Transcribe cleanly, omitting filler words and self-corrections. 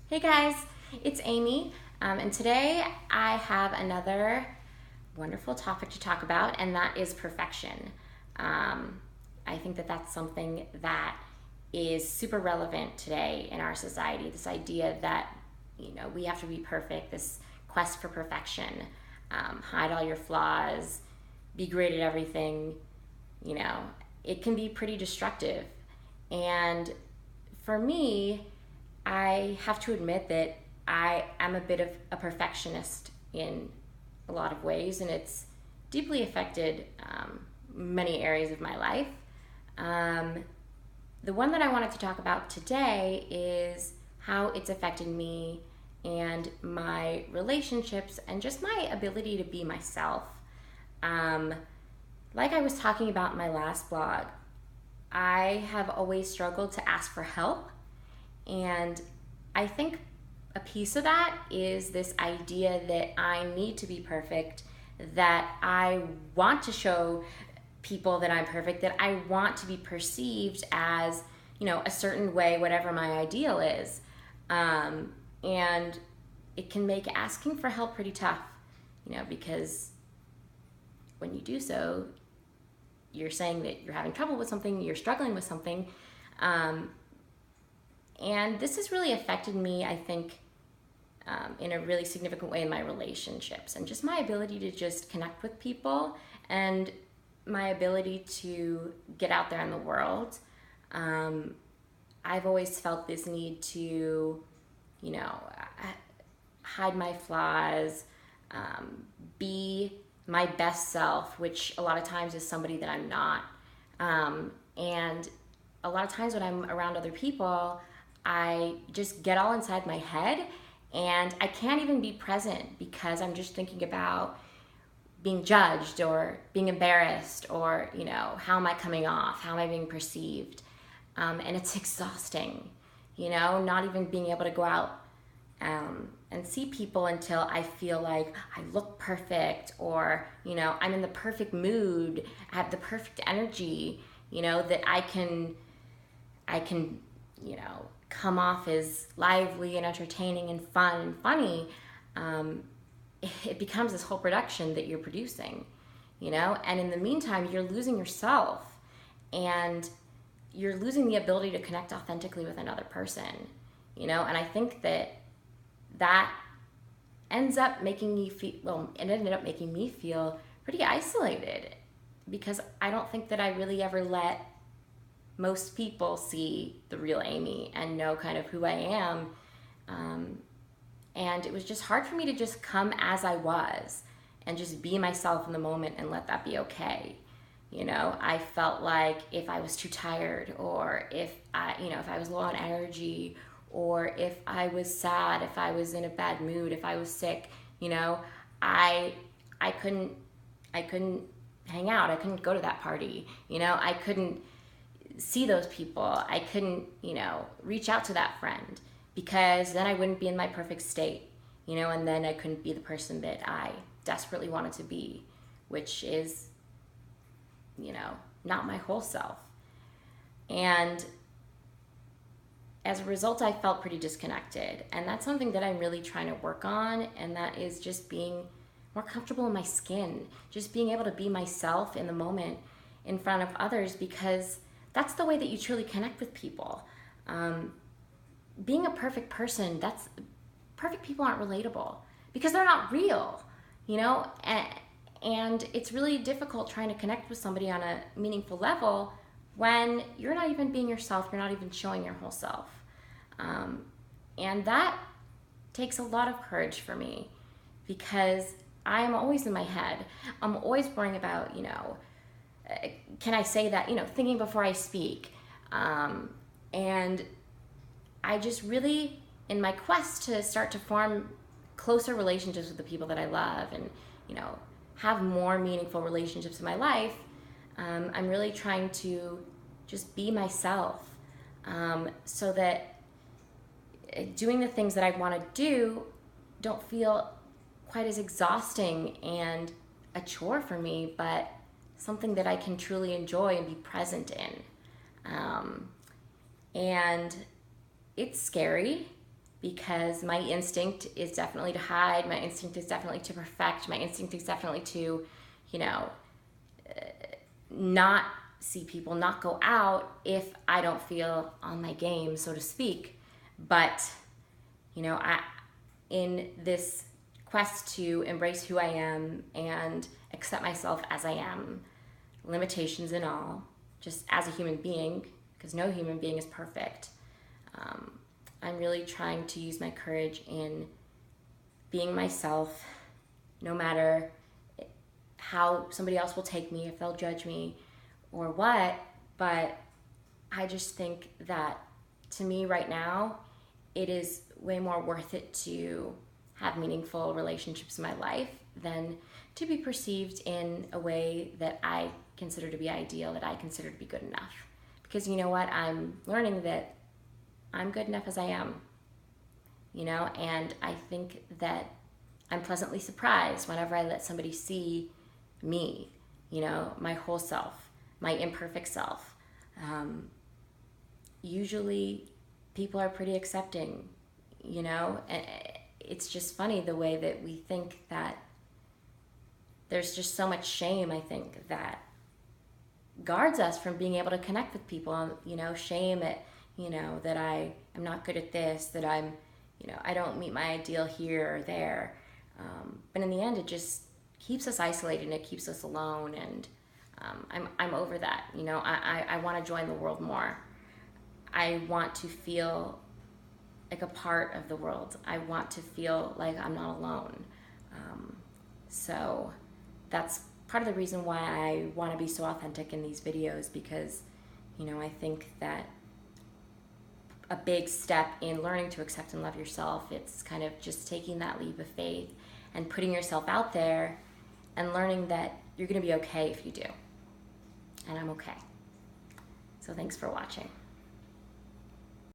Hey guys, it's Amy, and today I have another wonderful topic to talk about, and that is perfection. I think that that's something that is super relevant today in our society. This idea that we have to be perfect, this quest for perfection, hide all your flaws, be great at everything. You know, it can be pretty destructive, and for me, I have to admit that I am a bit of a perfectionist in a lot of ways, and it's deeply affected many areas of my life. Um, the one that I wanted to talk about today is how it's affected me and my relationships and just my ability to be myself. Um, like I was talking about in my last blog, I have always struggled to ask for help, and I think a piece of that is this idea that I need to be perfect, that I want to show people that I'm perfect, that I want to be perceived as, a certain way, whatever my ideal is. And it can make asking for help pretty tough, because when you do so, you're saying that you're having trouble with something, you're struggling with something. Um, And this has really affected me, I think, in a really significant way in my relationships and just my ability to just connect with people and my ability to get out there in the world. Um, I've always felt this need to, you know, hide my flaws, be my best self, which a lot of times is somebody that I'm not. And a lot of times when I'm around other people, I just get all inside my head and I can't even be present because I'm just thinking about being judged or being embarrassed or, how am I coming off? How am I being perceived? And it's exhausting, not even being able to go out and see people until I feel like I look perfect or, I'm in the perfect mood, I have the perfect energy, that I can, come off as lively and entertaining and fun and funny. Um, it becomes this whole production that you're producing, and in the meantime, you're losing yourself and you're losing the ability to connect authentically with another person, and I think that ends up making you feel, well, it ended up making me feel pretty isolated because I don't think that I really ever let most people see the real Amy and know kind of who I am. Um, and it was just hard for me to just come as I was and just be myself in the moment and let that be okay. I felt like if I was too tired or if I was low on energy or if I was sad, if I was in a bad mood, if I was sick, I I couldn't I couldn't hang out. I couldn't go to that party. I couldn't see those people. I couldn't, reach out to that friend because then I wouldn't be in my perfect state, and then I couldn't be the person that I desperately wanted to be, which is, not my whole self. And as a result, I felt pretty disconnected. And that's something that I'm really trying to work on, and that is just being more comfortable in my skin, just being able to be myself in the moment in front of others because that's the way that you truly connect with people. Um, Being a perfect person, perfect people aren't relatable because they're not real, and it's really difficult trying to connect with somebody on a meaningful level when you're not even being yourself, you're not even showing your whole self. Um, and that takes a lot of courage for me because I'm always in my head. I'm always worrying about, can I say that, thinking before I speak. And I just really, in my quest to start to form closer relationships with the people that I love and, have more meaningful relationships in my life, I'm really trying to just be myself so that doing the things that I want to do don't feel quite as exhausting and a chore for me, but something that I can truly enjoy and be present in. And it's scary because my instinct is definitely to hide. My instinct is definitely to perfect. My instinct is definitely to, you know, not see people, not go out if I don't feel on my game, so to speak. But, you know, in this quest to embrace who I am and accept myself as I am, limitations and all, just as a human being, because no human being is perfect. I'm really trying to use my courage in being myself, no matter how somebody else will take me, if they'll judge me or what. But I just think that to me right now, it is way more worth it to have meaningful relationships in my life than to be perceived in a way that I consider to be ideal, that I consider to be good enough. Because you know what? I'm learning that I'm good enough as I am, you know, and I think that I'm pleasantly surprised whenever I let somebody see me, you know, my whole self, my imperfect self. Usually people are pretty accepting, you know, and it's just funny the way that we think that there's just so much shame, I think, that guards us from being able to connect with people, you know, shame at, you know, that I am not good at this, that I'm, you know, I don't meet my ideal here or there. But in the end, it just keeps us isolated and it keeps us alone. And I'm over that. You know, I want to join the world more. I want to feel like a part of the world. I want to feel like I'm not alone. So that's part of the reason why I want to be so authentic in these videos, because, you know, I think that a big step in learning to accept and love yourself, it's kind of just taking that leap of faith and putting yourself out there and learning that you're going to be okay if you do. And I'm okay. So thanks for watching.